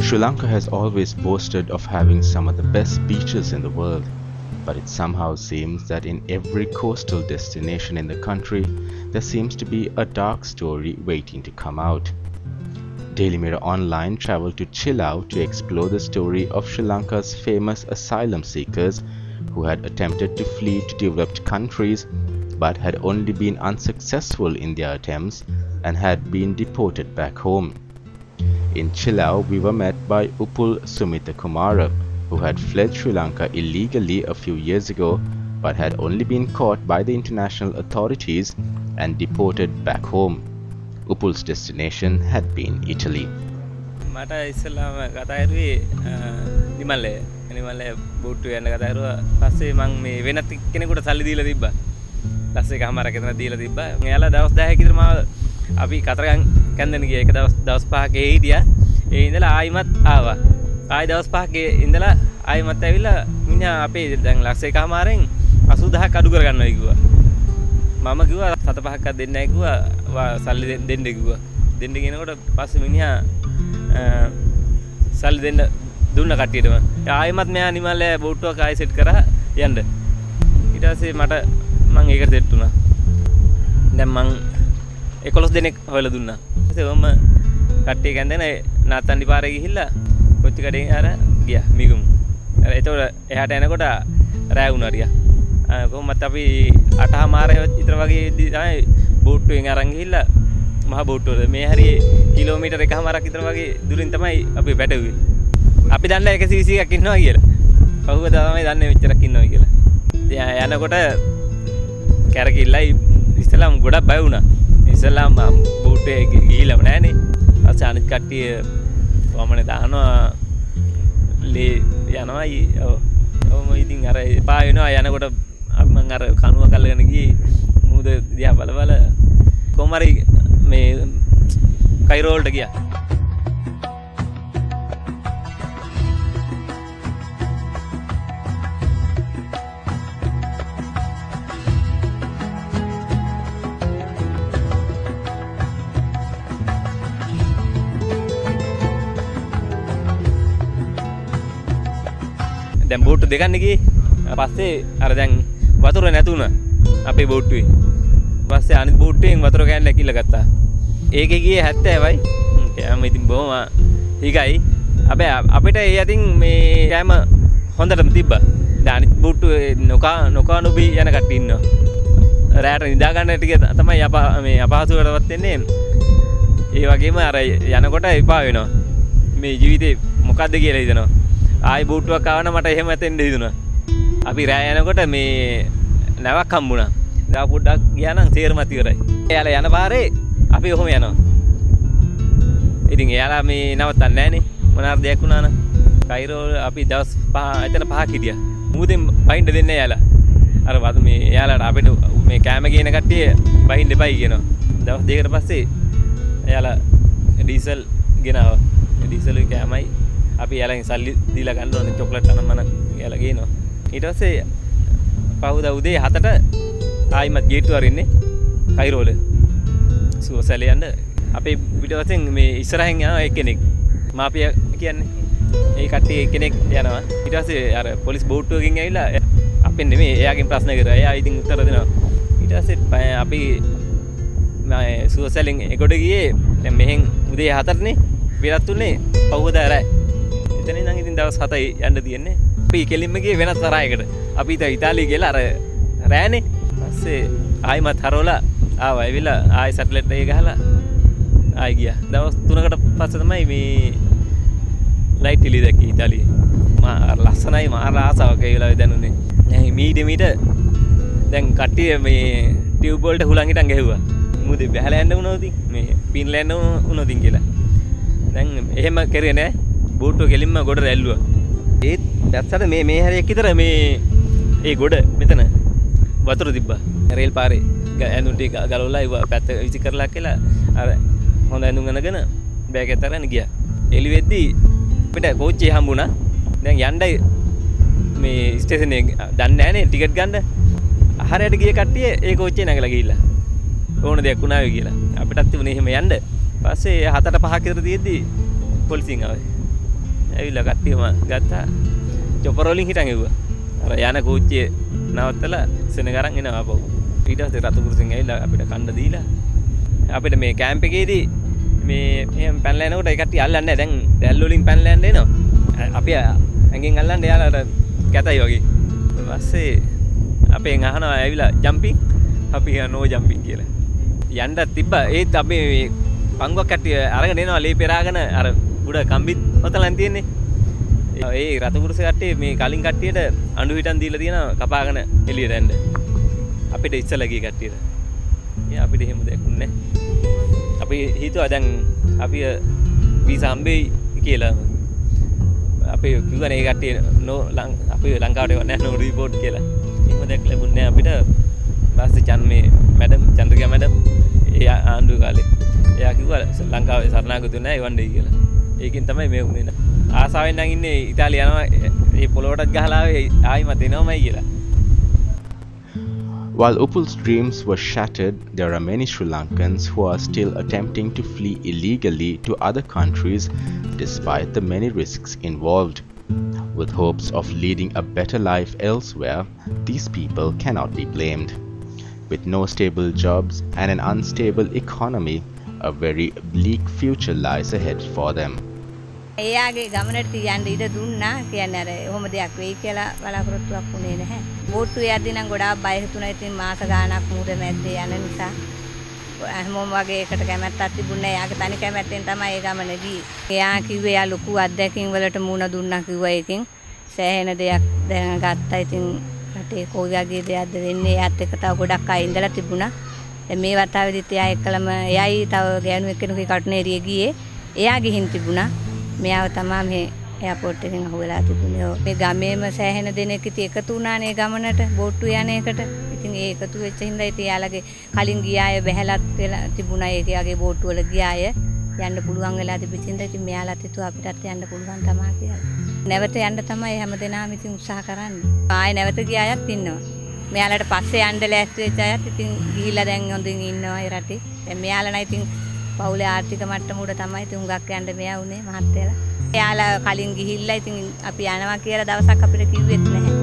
Sri Lanka has always boasted of having some of the best beaches in the world, but it somehow seems that in every coastal destination in the country, there seems to be a dark story waiting to come out. Daily Mirror Online travelled to Chilau to explore the story of Sri Lanka's famous asylum seekers who had attempted to flee to developed countries but had only been unsuccessful in their attempts and had been deported back home. In Chilau, we were met by Upul Sumita Kumara, who had fled Sri Lanka illegally a few years ago but had only been caught by the international authorities and deported back home. Upul's destination had been Italy. මට ඉස්සෙල්ලාම කතා කරුවේ නිමල්ලේ බෝට්ටුවේ යන්න කතා කරුවා. පස්සේ මං මේ වෙනත් කෙනෙකුට සල්ලි දීලා තිබ්බා. ලස්ස එකමාරක් එතන දීලා තිබ්බා. එයාලා දවස් 10ක විතර මාව අපි කතරගම් කැන්දෙන ගියා. එක දවස් 5ක හිටියා. ඒ ඉඳලා ආයිමත් ආවා. ආයි දවස් 5ක ඉඳලා ආයිමත් ඇවිල්ලා මිනිහා අපේ දැන් ලස්ස එකමාරෙන් 80000ක් අඩු කරගන්නවා කිව්වා. මම කිව්වා 7-5ක් දෙන්න නැහැ කිව්වා. සල්ලි දෙන්න කිව්වා. දෙන්න කියනකොට පස්සේ මිනිහා සල්ලි දෙන්න දුන්න කට්ටියටම. ආයෙමත් මෙයා නිමල්ලේ බෝට්ටුවක් ආයෙ සෙට් කරා යන්න. ඊට පස්සේ මට මං ඒකට සෙට් වුණා. දැන් මං 11 දිනක් හොයලා දුන්නා. ඊට පස්සේ ඔම කට්ටිය කැන්දෙන නාත්තන්ඩි පාරේ ගිහිල්ලා කොච්චි කඩෙන් අර ගියා මිගුම්. ඒතකොට එහාට එනකොට රෑ වුණා රියා. කොහොමත් අපි 8:00 විතර වගේ තමයි බෝට්ටුවෙන් අරන් ගිහිල්ලා මහ බෝට්ටුවල මේ හරිය කිලෝමීටර් 1කමාරක් විතර වගේ දුරින් තමයි අපි පැටවුවේ. අපි දන්නේ 120ක් ඉන්නවා කියලා. කවුද තමයි දන්නේ මෙච්චරක් ඉන්නවා කියලා. ඉතින් යනකොට කැරකිල්ලයි ඉස්සලාම් ගොඩක් බය වුණා. ඉස්සලාම් බෝට්ටුවේ ගිහිල්ලාම නැහනේ. ඊපස්සේ අනිත් කට්ටිය වමනේ දානවා ලේ යනවායි. ඔව් ඉතින් අර එපා වෙනවා යනකොට මම අර කනුව කල්ලගෙන ගියේ මූද දිහා බල කොහොම හරි මේ කයිරෝ වලට ගියා. දැන් බෝට්ටු දෙකක් ගියේ. පස්සේ අර දැන් වතුර නැතුණා අපේ බෝට්ටුවේ. පස්සේ අනිත් බෝට්ටුවෙන් වතුර කෑල්ල ඇකිල්ල ගත්තා. ඒකේ ගියේ 70යි. කෑම ඉතින් බොහොම හිගයි. හැබැයි අපිට ඒ අතින් මේ කෑම හොඳටම තිබ්බා. දැන් අනිත් බෝට්ටුවේ නොකා නොබී යන කට්ටිය ඉන්නවා. රැට නිදා ගන්න ටික තමයි මේ අපහසුවටවත් වෙන්නේ. ඒ වගේම අර යනකොට එපා වෙනවා. මේ ජීවිතේ මොකද්ද කියලා හිතනවා. ආයි බෝට්ටුවක් ආවම මට එහෙම ඇතෙන්න හිතුණා. අපි රෑ යනකොට මේ නැවක් හම්බුණා. දා පොඩ්ඩක් ගියා නම් තේරමත් ඉවරයි. එයාලා යන පාරේ අපි ඔහොම යනවා. ඉතින් එයාලා මේ නවත්තන්නේ නැහනේ. මොනාර දෙයක් වුණා නම්. කයිරෝ අපි දවස් 5 එතන 5ක් හිටියා. මුදෙන් බහින්න දෙන්නේ එයාලා. අර මේ එයාලාට අපිට මේ කැම ගේන කට්ටිය බහින්න එපයි කියනවා. දවස් දෙකකට පස්සේ එයාලා ඩීසල් ගෙනාවා. ඩීසල් කැමයි අපි එයාලගෙන් සල්ලි දීලා ගන්න ඕනේ චොක්ලට් අනම්මන එයාලා ගේනවා. ඊට පස්සේ පහුදා උදේ 7ට ආයිමත් ගේට්ටුව අරින්නේ කයිරෝල සුවසැලේ යන්න. අපේ පිටවතෙන් මේ ඉස්සරහින් යනවා එක්කෙනෙක් මාපියා කියන්නේ. ඒ කට්ටිය එක්කෙනෙක් යනවා. ඊට පස්සේ අර පොලිස් බෝට්ටුවකින් ඇවිල්ලා අපෙන් නෙමෙයි එයාගෙන් ප්‍රශ්න කරා. එයා ඉතින් උත්තර දෙනවා. ඊට පස්සේ අපි සුවසැලෙන් එගොඩ ගියේ දැන් මෙහෙන් උදේ 4ටනේ විරත් උනේ පහුදා රෑ. එතන ඉඳන් ඉතින් දවස් 7යි යන්න තියෙන්නේ. අපි කෙලින්ම ගියේ වෙනත් තරහයකට. අපි ඉතින් ඉතාලිය ගිහලා අර රෑනේ. පස්සේ ආයිමත් හරවලා ආවා. එවිලා ආයි සැටලයිට් එක ගහලා ආයි ගියා. දවස් 3කට පස්සේ තමයි මේ ලයිට් එළිය දැක්කේ ඉතාලියේ. මා ලස්සනයි මාර ආසාවක් ඒ වෙලාවේ දැනුනේ. නැහැ මීට දැන් කට්ටිය මේ ටියුබ් වලට හුලං හිටන් ගැහුවා. මුදේ බහලා යන්න වුණා ඉතින් මේ පින්ලා යන්න වුණා ඉතින් කියලා. දැන් එහෙම කරේ නෑ. බෝට්ටුව කෙලින්ම ගොඩට ඇල්ලුවා. ඒත් දැස්සට මේ හැරයක් විතර මේ ඒ ගොඩ මෙතන වතුර තිබ්බා. රේල් පාරේ ඇඳුම් ටික ගලවලා ඉව පැත්ත විසි කරලා කියලා අර හොඳ ඇඳුම් අනගෙන බෑග් එකත් අරගෙන ගියා. එළි වෙද්දි අපිට කෝච්චිය හම්බුණා. දැන් යන්නයි මේ ස්ටේෂන් එක දන්නේ නැහනේ ටිකට් ගන්න. ආහාරයට ගිය කට්ටිය ඒ කෝච්චිය නැගලා ගිහිල්ලා. ඕන දෙයක් වුණා වේ කියලා. අපිටත් තිබුණේ එහෙම යන්න. පස්සේ 4:05 විතර තියෙද්දි පොලිසියෙන් ආවේ. ඇවිල්ලා කට්ටියම ගත්තා. චොපර් වලින් හිටන් එව්වා. අර යන කෝච්චියේ නවත්තලා සෙනග අරන් එනවා ආපහු. ඊට පස්සේ රතුකුරුසෙන් ඇවිල්ලා අපිට කන්න දීලා අපිට මේ කැම්ප් එකේදී මේ එහෙම පැනලා යනකොට ඒ කට්ටිය අල්ලන්නේ නැහැ. දැන් දැල් වලින් පැනලා යන්න එනවා. අපි ඇඟෙන් අල්ලන්නේ යාලා කැතයි වගේ. ඊට පස්සේ අපෙන් අහනවා ඇවිල්ලා ජම්පින්. අපි නෝ ජම්පින් කියලා. යන්න තිබ්බා. ඒත් අපි පංගුවක් කට්ටිය අරගෙන එනවා ලේ පෙරාගෙන අර උඩ කම්බිත් ඔතලන් තියෙන්නේ. ඒ රතුකුරුස කට්ටිය මේ කලින් කට්ටියට අඬු හිටන් දීලා තියෙනවා කපාගෙන එළියට එන්න. අපිට ඉස්සලා ගිය කට්ටියට. ඒ අපිට එහෙම දෙයක්ුන්නේ නැහැ. අපි හිතුවා දැන් අපි වීසා හම්බෙයි කියලා. අපි කිව්වනේ ඒ කට්ටිය අපි ලංකාවට එවන්නේ නැහැ නෝ රිපෝට් කියලා. එහෙම දෙයක් ලැබුණේ නැහැ අපිට. ඊපස්සේ මැඩම් චන්ද්‍රිකා මැඩම් එයා ආණ්ඩුව කාලේ එයා කිව්වා ලංකාවේ සරණාගත නැහැ එවන්නේ කියලා. ඒකෙන් තමයි මේ වුනේ. ආසාවෙන් නම් ඉන්නේ ඉතාලිය යනවා ඒ පොළොවටත් ගහලා ආයිමත් එනවමයි කියලා. While Upul's dreams were shattered, there are many Sri Lankans who are still attempting to flee illegally to other countries despite the many risks involved. With hopes of leading a better life elsewhere, these people cannot be blamed. With no stable jobs and an unstable economy, a very bleak future lies ahead for them. එයාගේ ගමනට යන්න ඉඩ දුන්නා කියන්නේ අර කොහොම දෙයක් වෙයි කියලා බලාපොරොත්තුවක් වුණේ නැහැ. බෝට්ටු යද්දී නම් ගොඩාක් බය හිතුණා. ඉතින් මාස ගාණක් මුහුද මැද්දේ යන නිසා හැමෝම වගේ එකට කැමැත්තක් තිබුණේ නැහැ. එයාගේ තනි කැමැත්තෙන් තමයි ඒ ගමන ගියේ. එයා කිව්වේ එයා ලොකු අත්දැකීම් වලට මුණ දුන්නා කිව්වා. ඉතින් සෑහෙන දෙයක් දැනගත්තා. ඉතින් රටේ කොයි වගේ දෙයක්ද වෙන්නේ එයාත් එක්ක තව ගොඩක් අය ඉඳලා තිබුණා. දැන් මේ වතාවේදීත් එයා එක්කලම එයයි තව ගෑනු එක්කෙනෙකුගේ කටුනේරිය ගියේ. එයා ගිහින් තිබුණා. මෙයාව තමයි මේ එයාපෝට් එකෙන් අහුවෙලා තිබුණේ. මේ ගමේම සෑහෙන දෙනෙක් ඉතින් එකතු වුණානේ ගමනට බෝට්ටු යන එකට. ඉතින් ඒ එකතු වෙච්ච හින්දා ඉතින් යාළගේ කලින් ගිය අය බැහැලත් වෙලා තිබුණා. ඒකගේ බෝට්ටු වල ගිය අය යන්න පුළුවන් වෙලා තිබෙච්ච හින්දා ඉතින් මෙයාලත් හිතුවා අපිටත් යන්න පුළුවන් තමයි කියලා. නැවත යන්න තමයි හැමදෙනාම ඉතින් උත්සාහ කරන්නේ. ආයේ නැවත ගිය අයත් ඉන්නවා. මෙයාලට පස්සේ යන්න ලෑස්ති වෙච්ච අයත් ඉතින් ගිහිල්ලා දැන් හොඳින් ඉන්නවා ඒ රටේ. දැන් මෙයාලා නම් ඉතින් පවුලේ ආර්ථික මට්ටම උඩ තමයි ඉතින් හුඟක් යන්න මෙයා උනේ මහත්තයලා. එයාලා කලින් ගිහිල්ලා ඉතින් අපි යනවා කියලා දවසක් අපිට කිව්වෙත් නැහැ.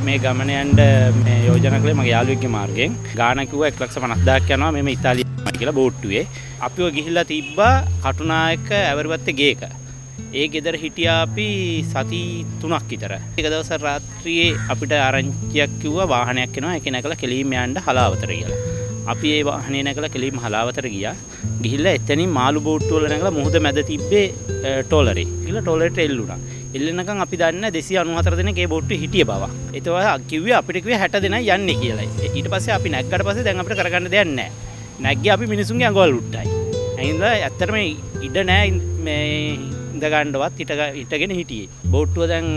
මේ ගමන යන්න මේ යෝජනා කළේ මගේ යාළුවෙක්ගේ මාර්ගයෙන්. ගාන කිව්වා 1,50,000ක් යනවා මේ ඉතාලියයි කියලා බෝට්ටුවේ. අපිව ගිහිල්ලා තිබ්බා කටුනායක ඇවරවත්තේ ගේක. ඒ ගෙදර හිටියා අපි සති 3ක් විතර. එක දවසක් රාත්‍රියේ අපිට ආරංචියක් කිව්වා වාහනයක් එනවා ඒක නැකලා කෙලින්ම යන්න හලාවතට කියලා. අපි ඒ වාහනේ නැකලා කෙලින්ම හලාවතට ගියා. ගිහිල්ලා එතනින් මාළු බෝට්ටු වල නැකලා මුහුද මැද තිබ්බේ ටෝලරේ. ගිහලා ටෝලරේට එල්ලුණා. එල්ලෙනකන් අපි දන්නේ 294 දෙනෙක් ඒ බෝට්ටුවේ හිටිය බව. ඒතවා කිව්වේ අපිට කිව්වේ 60 දෙනයි යන්නේ කියලා. ඊට පස්සේ අපි නැග්ගට පස්සේ දැන් අපිට කරගන්න දෙයක් නැහැ. නැග්ගේ අපි මිනිසුන්ගේ අඟවල් උට්ටයි. එහෙනම් ඇත්තටම ඉඩ නැහැ මේ ඉඳ ගන්නවත් හිටගෙන හිටියේ. බෝට්ටුව දැන්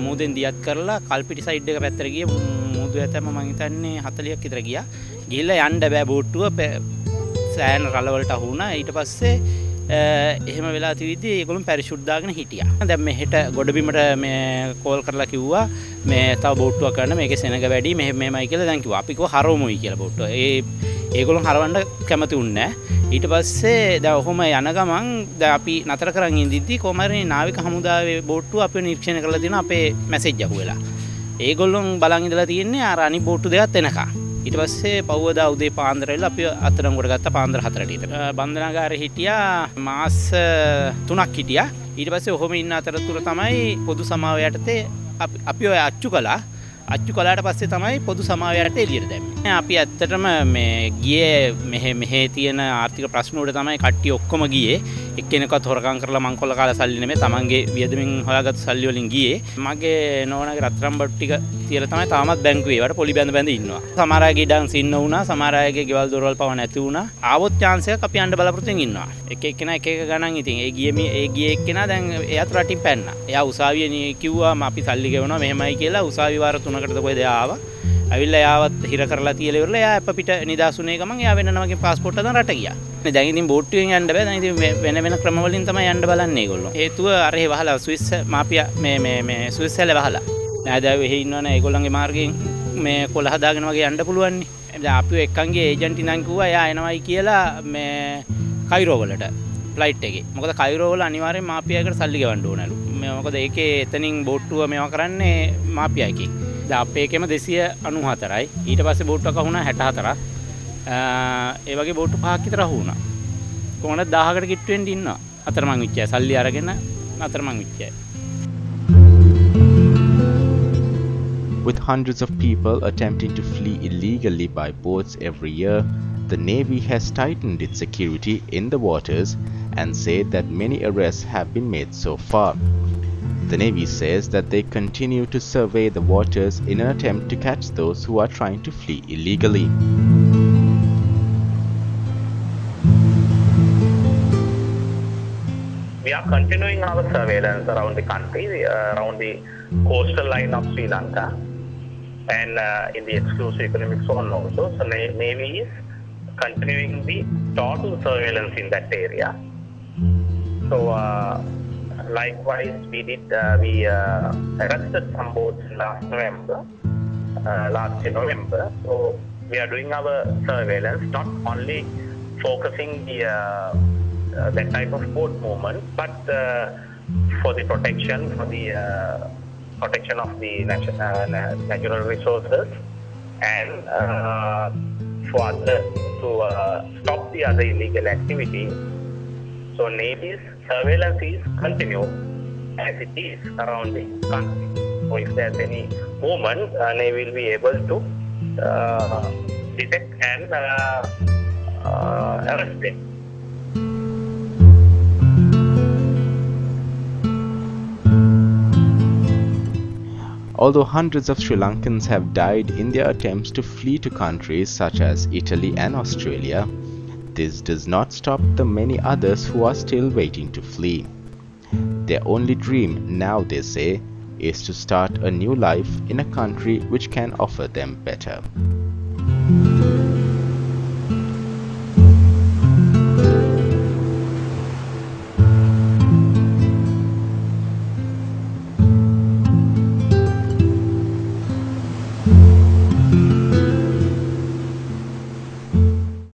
මුහුදෙන් දියත් කරලා කල්පිටි සයිඩ් එක පැත්තට ගියේ. මුහුද ඇතම මං හිතන්නේ 40ක් විතර ගියා. ගිහිල්ලා යන්න බෑ බෝට්ටුව සෑහෙන රළ වලට අහු වුණා. ඊට පස්සේ එහෙම වෙලා තියදී ඒගොල්ලෝ පැරිෂූට් දාගෙන හිටියා. දැන් මෙහෙට ගොඩබිමට මේ කෝල් කරලා කිව්වා මේ තව බෝට්ටුවක් ගන්න මේකේ සෙනඟ වැඩි මෙහෙමයි කියලා දැන් කිව්වා. අපි කිව්වා හරවමුයි කියලා බෝට්ටුව. ඒගොල්ලෝ හරවන්න කැමති වුණේ නැහැ. ඊට පස්සේ දැන් ඔහොම යන ගමන් දැන් අපි නතර කරන් ඉඳිද්දි කොහමරි නාවික හමුදාවේ බෝට්ටුව අපිව නිරීක්ෂණය කරලා තියෙනවා අපේ මැසේජ් අහුවෙලා. ඒගොල්ලොන් බලන් ඉඳලා තියෙන්නේ අර අනිත් බෝට්ටු දෙකත් එනකන්. ඊට පස්සේ පවුවදා උදේ පාන්දර වෙලා අපි අත්අඩංගුවට ගත්තා පාන්දර 4ට විතර. බන්ධනාගාරේ හිටියා මාස 3ක් හිටියා. ඊට පස්සේ ඔහොම ඉන්න අතරතුර තමයි පොදු සමාව යටතේ අපි ඔය අච්චු කළාට පස්සේ තමයි පොදු සමාව යටතේ එළියට දැම්මේ. අපි ඇත්තටම මේ ගියේ මෙහෙ තියෙන ආර්ථික ප්‍රශ්න වල තමයි කට්ටිය ඔක්කොම ගියේ. එක්කෙනෙක්වත් හොරකම් කරලා මංකොල්ල කාලා සල්ලි නෙමෙයි තමන්ගේ වියදමින් හොයාගත්තු සල්ලි වලින් ගියේ. මගේ නෝනාගේ රත්තරන් බඩු ටික තියලා තමයි තාමත් බැංකුවේ ඒවට පොලි බැඳ ඉන්නවා. සමහර අයගේ ඉඩම් සින්න වුණා, සමහර අයගේ ගෙවල් දොරවල් පව නැති වුණා. ආවොත් chance එකක් අපි යන්න බලාපොරොත්තුෙන් ඉන්නවා. එක එක්කෙනා එක ගණන් ඉතින් ඒ ගියේ එක්කෙනා දැන් එයාත් රටින් පැන්නා. එයා උසාවියේ කිව්වා අපි සල්ලි ගෙවනවා මෙහෙමයි කියලා උසාවි වාර 3කටද කොහෙද ආවා. ඇවිල්ලා යාවත් හිර කරලා තියලා ඉවරලා එයා අපිට නිදාසුනේ ගමන් එයා වෙන නමකින් પાස්පෝර්ට් හදන රට ගියා. දැන් ඉතින් බෝට්ටුවෙන් යන්න බෑ. දැන් ඉතින් වෙන ක්‍රම වලින් තමයි යන්න බලන්නේ ඒගොල්ලෝ. හේතුව අර ඒ වහලා ස්විස් මාපියා මේ ස්විස් වල වහලා. නෑදෑයෝ එහෙ ඉන්නවනේ ඒගොල්ලන්ගේ මාර්ගයෙන් මේ කොළ හදාගෙන වගේ යන්න පුළුවන් නේ. දැන් අපිව එක්කන්ගේ ඒජන්ට් ඉඳන් කිව්වා එයා එනවයි කියලා මේ කයිරෝ වලට ෆ්ලයිට් එකේ. මොකද කයිරෝ වල අනිවාර්යෙන් මාපියායකට සල්ලි ගෙවන්න ඕනලු. මොකද ඒකේ එතනින් බෝට්ටුව මේවා කරන්නේ මාපියායකින්. දැන් අපේ එකේම 294යි. ඊට පස්සේ බෝට්ටුවක් අහුණා 64ක්. ඒ වගේ බෝට්ටු 5ක් විතර අහුණා. කොහොමද 1000කට කිට්ටු වෙන්න ඉන්නවා. අතරමං විච්චය සල්ලි අරගෙන අතරමං විච්චය. With hundreds of people attempting to flee illegally by boats every year, the Navy has tightened its security in the waters and said that many arrests have been made so far. The Navy says that they continue to survey the waters in an attempt to catch those who are trying to flee illegally. We are continuing our surveillance around the country, around the coastal line of Sri Lanka and in the exclusive economic zone also. So Navy is continuing the total surveillance in that area. So likewise we arrested some boats last November. So we are doing our surveillance, not only focusing that type of boat movement, but for the protection of the natural resources and to stop the other illegal activities. So Navy's surveillance is continued as it is around the country. So if there's any movement, Navy will be able to detect and arrest them. Although hundreds of Sri Lankans have died in their attempts to flee to countries such as Italy and Australia, this does not stop the many others who are still waiting to flee. Their only dream now, they say, is to start a new life in a country which can offer them better.